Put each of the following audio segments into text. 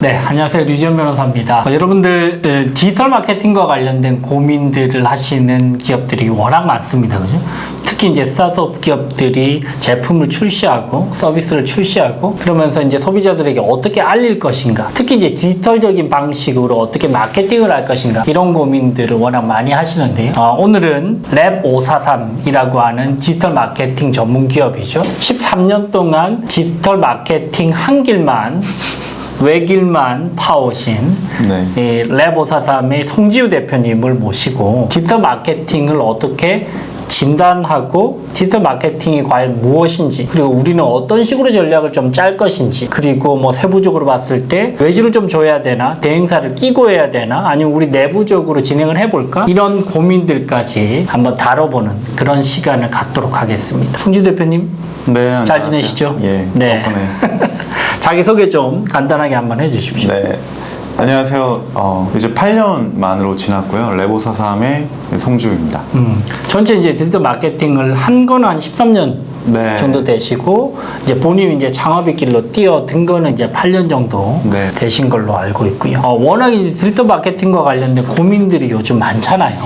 네, 안녕하세요. 류지연 변호사입니다. 여러분들 디지털 마케팅과 관련된 고민들을 하시는 기업들이 워낙 많습니다. 그죠? 특히 이제 스타트업 기업들이 제품을 출시하고 서비스를 출시하고 그러면서 이제 소비자들에게 어떻게 알릴 것인가, 특히 이제 디지털적인 방식으로 어떻게 마케팅을 할 것인가, 이런 고민들을 워낙 많이 하시는데요. 오늘은 랩543이라고 하는 디지털 마케팅 전문 기업이죠. 13년 동안 디지털 마케팅 한 길만 외길만 파오신 랩543의 송지우 대표님을 모시고 디지털 마케팅을 어떻게 진단하고 디지털 마케팅이 과연 무엇인지, 그리고 우리는 어떤 식으로 전략을 좀 짤 것인지, 그리고 뭐 세부적으로 봤을 때 외주를 좀 줘야 되나, 대행사를 끼고 해야 되나, 아니면 우리 내부적으로 진행을 해볼까, 이런 고민들까지 한번 다뤄보는 그런 시간을 갖도록 하겠습니다. 송지우 대표님, 네, 잘 지내시죠? 예, 네. 덕분에. 자기소개 좀 간단하게 한번 해주십시오. 네, 안녕하세요. 이제 8년 만으로 지났고요. 랩543의 송지우입니다. 전체 이제 디지털 마케팅을 한 거는 한 13년 네. 정도 되시고, 이제 본인이 이제 창업의 길로 뛰어든 거는 이제 8년 정도 네. 되신 걸로 알고 있고요. 워낙 이제 디지털 마케팅과 관련된 고민들이 요즘 많잖아요.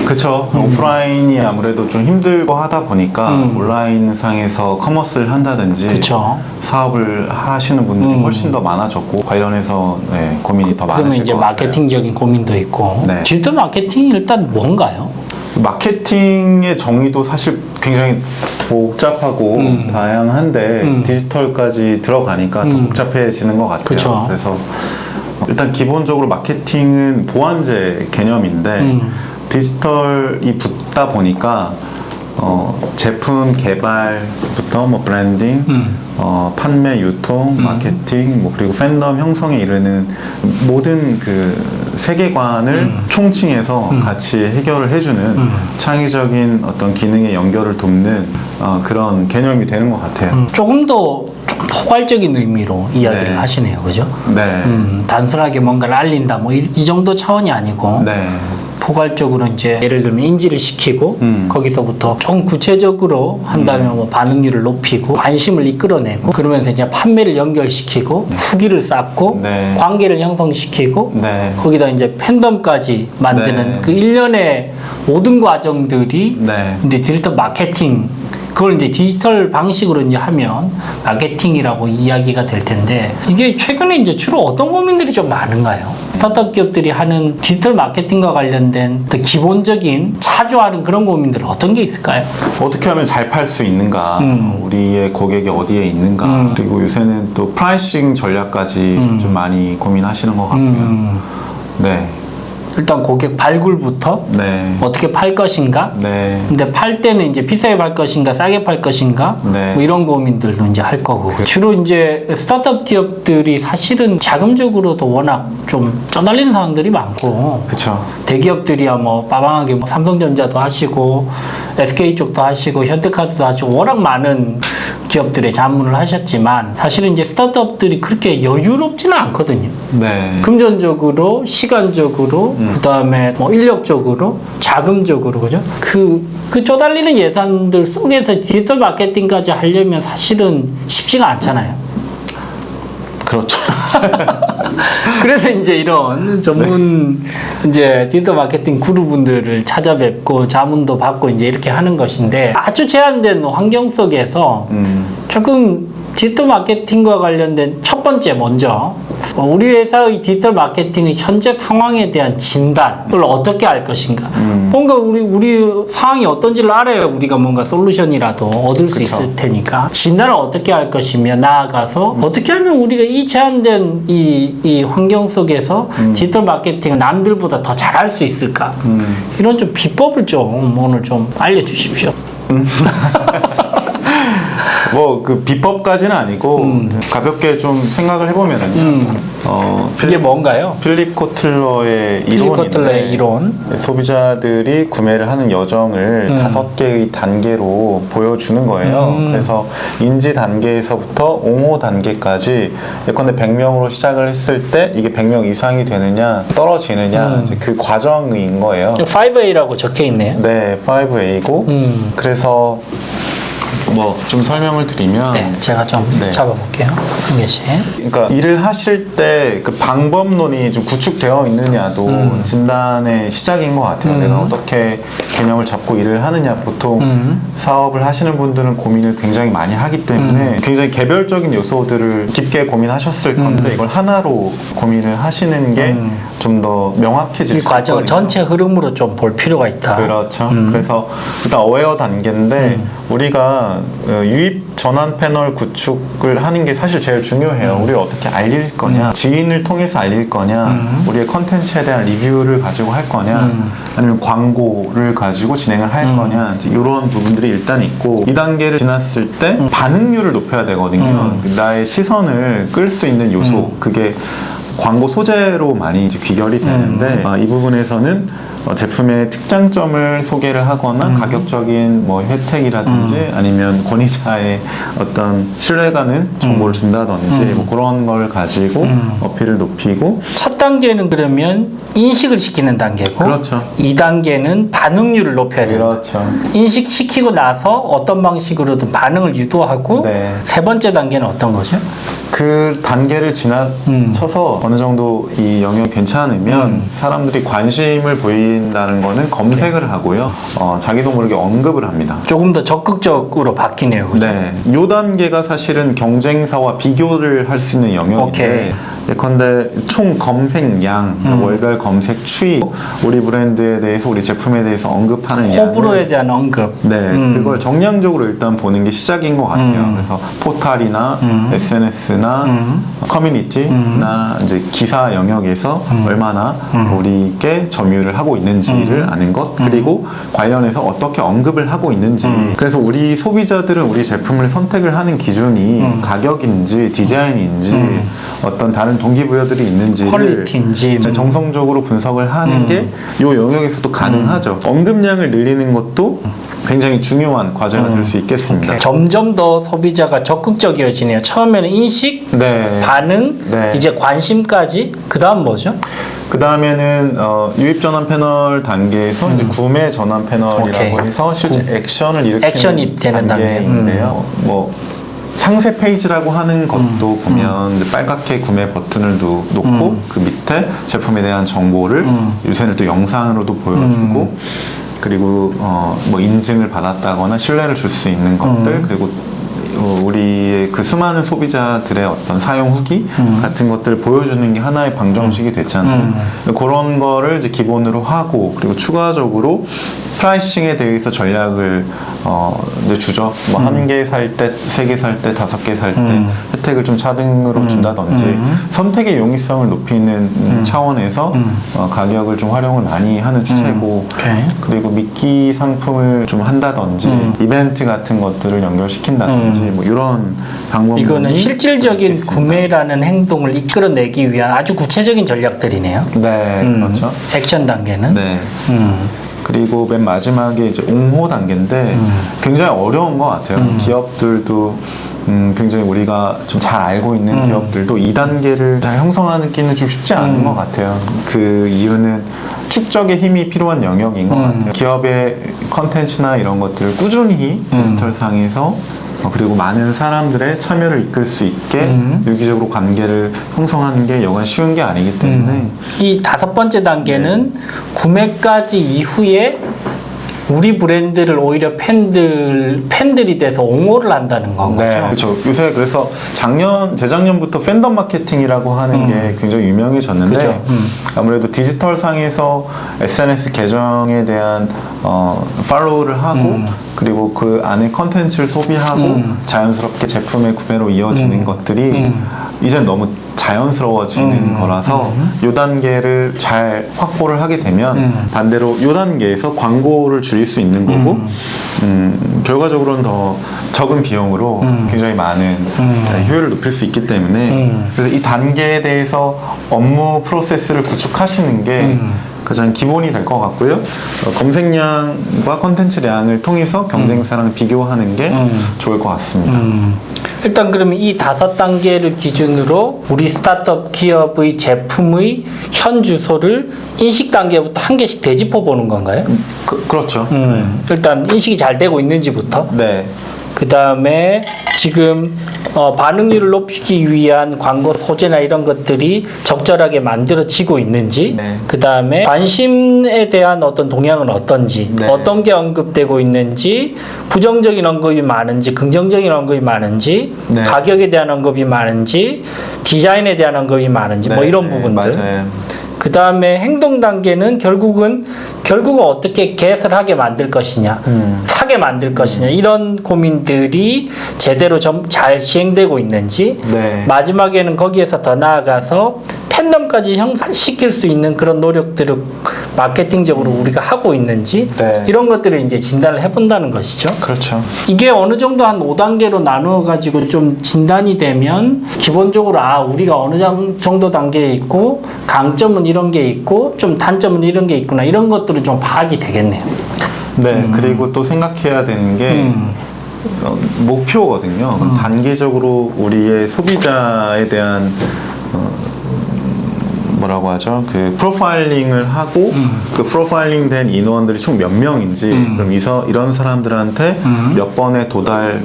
그쵸. 오프라인이 아무래도 좀 힘들고 하다 보니까 온라인 상에서 커머스를 한다든지 그쵸. 사업을 하시는 분들이 훨씬 더 많아졌고, 관련해서 고민이 더 그러면 많으실 이제 것 같아요. 마케팅적인 고민도 있고, 네. 디지털 마케팅이 일단 뭔가요? 마케팅의 정의도 사실 굉장히 복잡하고 다양한데 디지털까지 들어가니까 더 복잡해지는 것 같아요. 그쵸. 그래서 일단 기본적으로 마케팅은 보완제 개념인데 디지털이 붙다 보니까 제품 개발부터 뭐 브랜딩, 판매, 유통, 마케팅, 뭐 그리고 팬덤 형성에 이르는 모든 그 세계관을 총칭해서 같이 해결을 해주는 창의적인 어떤 기능의 연결을 돕는 그런 개념이 되는 것 같아요. 조금 더 좀 포괄적인 의미로 이야기를 네. 하시네요. 그죠? 네. 단순하게 뭔가를 알린다, 뭐 이 정도 차원이 아니고, 네. 포괄적으로 이제 예를 들면 인지를 시키고 거기서부터 좀 구체적으로 한다면 뭐 반응률을 높이고 관심을 이끌어내고, 그러면서 이제 판매를 연결시키고 후기를 쌓고 네. 관계를 형성시키고 네. 거기다 이제 팬덤까지 만드는 네. 그 일련의 모든 과정들이 네. 이제 디지털 마케팅, 그걸 이제 디지털 방식으로 이제 하면 마케팅이라고 이야기가 될 텐데, 이게 최근에 이제 주로 어떤 고민들이 좀 많은가요? 스타트업 기업들이 하는 디지털 마케팅과 관련된 더 기본적인 자주 하는 그런 고민들은 어떤 게 있을까요? 어떻게 하면 잘 팔 수 있는가, 우리의 고객이 어디에 있는가, 그리고 요새는 또 프라이싱 전략까지 좀 많이 고민하시는 것 같고요. 네. 일단 고객 발굴부터 네. 어떻게 팔 것인가? 네. 근데 팔 때는 이제 비싸게 팔 것인가, 싸게 팔 것인가? 네. 뭐 이런 고민들도 이제 할 거고. 주로 이제 스타트업 기업들이 사실은 자금적으로도 워낙 좀 쪼달리는 상황들이 많고, 그쵸. 대기업들이야 뭐 빠방하게 뭐 삼성전자도 하시고 SK 쪽도 하시고 현대카드도 하시고 워낙 많은 기업들의 자문을 하셨지만, 사실은 이제 스타트업들이 그렇게 여유롭지는 않거든요. 네. 금전적으로, 시간적으로, 그다음에 뭐 인력적으로, 자금적으로, 그죠? 그 쪼달리는 예산들 속에서 디지털 마케팅까지 하려면 사실은 쉽지가 않잖아요. 그렇죠. 그래서 이제 이런 전문 이제 디지털 마케팅 구루분들을 찾아뵙고 자문도 받고 이제 이렇게 하는 것인데, 아주 제한된 환경 속에서 조금 디지털 마케팅과 관련된 첫 번째, 먼저 우리 회사의 디지털 마케팅의 현재 상황에 대한 진단을 어떻게 할 것인가. 뭔가 우리 상황이 어떤지를 알아야 우리가 뭔가 솔루션이라도 얻을 수 그쵸. 있을 테니까, 진단을 어떻게 할 것이며, 나아가서 어떻게 하면 우리가 이 제한된 이 환경 속에서 디지털 마케팅을 남들보다 더 잘할 수 있을까. 이런 좀 비법을 좀 오늘 좀 알려주십시오. 뭐 그 비법까지는 아니고 가볍게 좀 생각을 해보면은요. 그게 뭔가요? 필립 코틀러의 필립 코틀러의 이론. 소비자들이 구매를 하는 여정을 5개의 단계로 보여주는 거예요. 그래서 인지 단계에서부터 옹호 단계까지, 예컨대 100명으로 시작을 했을 때 이게 100명 이상이 되느냐 떨어지느냐, 이제 그 과정인 거예요. 5A라고 적혀 있네요. 네, 5A고 그래서 뭐 좀 설명을 드리면 네, 제가 좀 네. 잡아볼게요. 한 개씩. 그러니까 일을 하실 때 그 방법론이 좀 구축되어 있느냐도 진단의 시작인 것 같아요. 내가 어떻게 개념을 잡고 일을 하느냐. 보통 사업을 하시는 분들은 고민을 굉장히 많이 하기 때문에 굉장히 개별적인 요소들을 깊게 고민하셨을 건데 이걸 하나로 고민을 하시는 게 좀 더 명확해질 이 수 과정을 있거든요. 전체 흐름으로 좀 볼 필요가 있다. 그렇죠. 그래서 일단 어웨어 단계인데 우리가 유입 전환 패널 구축을 하는 게 사실 제일 중요해요. 우리를 어떻게 알릴 거냐, 지인을 통해서 알릴 거냐, 우리의 컨텐츠에 대한 리뷰를 가지고 할 거냐, 아니면 광고를 가지고 진행을 할 거냐, 이런 부분들이 일단 있고 2단계를 지났을 때 반응률을 높여야 되거든요. 나의 시선을 끌 수 있는 요소, 그게 광고 소재로 많이 이제 귀결이 되는데 이 부분에서는 제품의 특장점을 소개를 하거나 가격적인 뭐 혜택이라든지 아니면 권위자의 어떤 신뢰가는 정보를 준다든지 뭐 그런 걸 가지고 어필을 높이고 첫 단계는 그러면 인식을 시키는 단계고 그렇죠. 2단계는 반응률을 높여야 된다. 그렇죠. 인식시키고 나서 어떤 방식으로든 반응을 유도하고 네. 세 번째 단계는 어떤 거죠? 그 단계를 지나쳐서 어느 정도 이 영역이 괜찮으면 사람들이 관심을 보인다는 거는 검색을 하고요. 자기도 모르게 언급을 합니다. 조금 더 적극적으로 바뀌네요. 그죠? 네. 요 단계가 사실은 경쟁사와 비교를 할 수 있는 영역인데 오케이. 예컨대 총 검색량, 월별 검색 추이, 우리 브랜드에 대해서 우리 제품에 대해서 언급하는 호불호에 양을 대한 언급. 네, 그걸 정량적으로 일단 보는 게 시작인 것 같아요. 그래서 포탈이나 SNS나 커뮤니티나 이제 기사 영역에서 얼마나 우리께 점유를 하고 있는지를 아는 것, 그리고 관련해서 어떻게 언급을 하고 있는지. 그래서 우리 소비자들은 우리 제품을 선택을 하는 기준이 가격인지 디자인인지 어떤 다른 동기부여들이 있는지를 퀄리티인지 뭐. 정성적으로 분석을 하는 게 이 영역에서도 가능하죠. 언급량을 늘리는 것도 굉장히 중요한 과제가 될 수 있겠습니다. 오케이. 점점 더 소비자가 적극적이어지네요. 처음에는 인식, 네. 반응, 네. 이제 관심까지. 그 다음 뭐죠? 그 다음에는 유입 전환 패널 단계에서 이제 구매 전환 패널이라고 오케이. 해서 실제 액션을 일으키는 액션이 되는 단계인데요. 뭐 상세 페이지라고 하는 것도 보면 이제 빨갛게 구매 버튼을 놓고 그 밑에 제품에 대한 정보를 요새는 또 영상으로도 보여주고 그리고 뭐 인증을 받았다거나 신뢰를 줄 수 있는 것들 그리고 우리의 그 수많은 소비자들의 어떤 사용 후기 같은 것들을 보여주는 게 하나의 방정식이 됐잖아요. 그런 거를 이제 기본으로 하고 그리고 추가적으로 프라이싱에 대해서 전략을 이제 주죠. 뭐 한 개 살 때, 세 개 살 때, 다섯 개 살 때 혜택을 좀 차등으로 준다든지 선택의 용이성을 높이는 차원에서 가격을 좀 활용을 많이 하는 추세고 오케이. 그리고 미끼 상품을 좀 한다든지 이벤트 같은 것들을 연결시킨다든지 뭐 이런 방법이 이거는 실질적인 있겠습니다. 구매라는 행동을 이끌어내기 위한 아주 구체적인 전략들이네요. 네, 그렇죠. 액션 단계는. 네. 그리고 맨 마지막에 이제 옹호 단계인데 굉장히 어려운 것 같아요. 기업들도 굉장히 우리가 좀 잘 알고 있는 기업들도 2단계를 잘 형성하기는 좀 쉽지 않은 것 같아요. 그 이유는 축적의 힘이 필요한 영역인 것 같아요. 기업의 컨텐츠나 이런 것들을 꾸준히 디지털상에서 그리고 많은 사람들의 참여를 이끌 수 있게 유기적으로 관계를 형성하는 게 여간 쉬운 게 아니기 때문에 이 다섯 번째 단계는 구매까지 이후에 우리 브랜드를 오히려 팬들이 돼서 옹호를 한다는 건 네, 거죠. 그렇죠. 요새 그래서 재작년부터 팬덤 마케팅이라고 하는 게 굉장히 유명해졌는데 그죠. 아무래도 디지털 상에서 SNS 계정에 대한 팔로우를 하고 그리고 그 안에 컨텐츠를 소비하고 자연스럽게 제품의 구매로 이어지는 것들이 이젠 너무 자연스러워지는 거라서 요 단계를 잘 확보를 하게 되면 반대로 요 단계에서 광고를 줄일 수 있는 거고 결과적으로는 더 적은 비용으로 굉장히 많은 효율을 높일 수 있기 때문에 그래서 이 단계에 대해서 업무 프로세스를 구축하시는 게 가장 기본이 될 것 같고요. 검색량과 컨텐츠량을 통해서 경쟁사랑 비교하는 게 좋을 것 같습니다. 일단 그러면 이 다섯 단계를 기준으로 우리 스타트업 기업의 제품의 현 주소를 인식 단계부터 한 개씩 되짚어 보는 건가요? 그렇죠. 일단 인식이 잘 되고 있는지부터. 네. 그 다음에 지금 반응률을 높이기 위한 광고 소재나 이런 것들이 적절하게 만들어지고 있는지, 네. 그 다음에 관심에 대한 어떤 동향은 어떤지, 네. 어떤 게 언급되고 있는지, 부정적인 언급이 많은지, 긍정적인 언급이 많은지, 네. 가격에 대한 언급이 많은지, 디자인에 대한 언급이 많은지, 뭐 네, 이런 네, 부분들. 맞아요. 그 다음에 행동 단계는 결국은 어떻게 개설하게 만들 것이냐, 사게 만들 것이냐, 이런 고민들이 제대로 좀 잘 시행되고 있는지, 네. 마지막에는 거기에서 더 나아가서 팬덤까지 형성시킬 수 있는 그런 노력들을 마케팅적으로 우리가 하고 있는지, 네. 이런 것들을 이제 진단을 해본다는 것이죠. 그렇죠. 이게 어느 정도 한 5단계로 나누어 가지고 좀 진단이 되면 기본적으로 우리가 어느 정도 단계에 있고 강점은 이런 게 있고 좀 단점은 이런 게 있구나, 이런 것들은 좀 파악이 되겠네요. 네, 그리고 또 생각해야 되는 게 목표거든요. 그럼 단계적으로 우리의 소비자에 대한 뭐라고 하죠? 그 프로파일링을 하고 그 프로파일링 된 인원들이 총 몇 명인지, 그럼 이런 사람들한테 몇 번의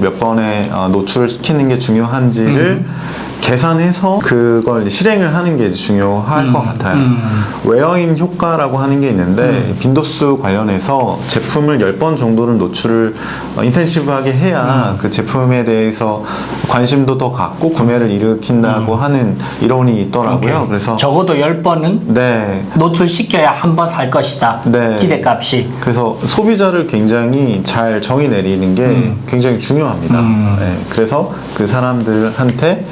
몇 번의 노출시키는 게 중요한지를 계산해서 그걸 실행을 하는 게 중요할 것 같아요. 웨어인 효과라고 하는 게 있는데 빈도수 관련해서 제품을 10번 정도는 노출을 인텐시브하게 해야 그 제품에 대해서 관심도 더 갖고 구매를 일으킨다고 하는 이론이 있더라고요. 오케이. 그래서 적어도 10번은 네. 노출시켜야 한 번 살 것이다. 네. 기대값이. 그래서 소비자를 굉장히 잘 정의 내리는 게 굉장히 중요합니다. 네, 그래서 그 사람들한테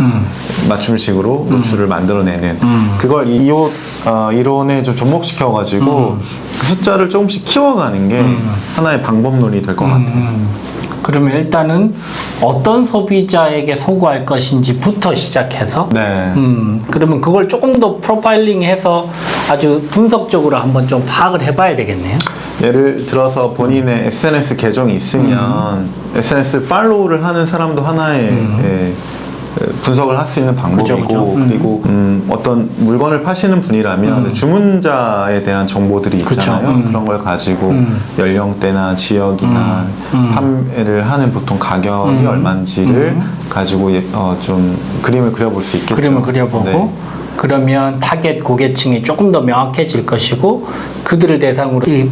맞춤식으로 노출을 만들어내는 그걸 이론에 좀 접목시켜가지고 그 숫자를 조금씩 키워가는 게 하나의 방법론이 될 것 같아요. 그러면 일단은 어떤 소비자에게 소구할 것인지부터 시작해서 네. 그러면 그걸 조금 더 프로파일링해서 아주 분석적으로 한번 좀 파악을 해봐야 되겠네요. 예를 들어서 본인의 SNS 계정이 있으면 SNS 팔로우를 하는 사람도 하나의 분석을 할 수 있는 방법이고, 그죠. 그리고 어떤 물건을 파시는 분이라면 주문자에 대한 정보들이 있잖아요. 그런 걸 가지고 연령대나 지역이나 판매를 하는 보통 가격이 얼마인지를 가지고 좀 그림을 그려볼 수 있겠죠. 그림을 그려보고 네. 그러면 타겟 고객층이 조금 더 명확해질 것이고 그들을 대상으로 이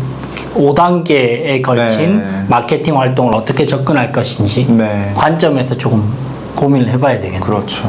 5단계에 걸친 네. 마케팅 활동을 어떻게 접근할 것인지 네. 관점에서 조금 고민을 해봐야 되겠네요. 그렇죠.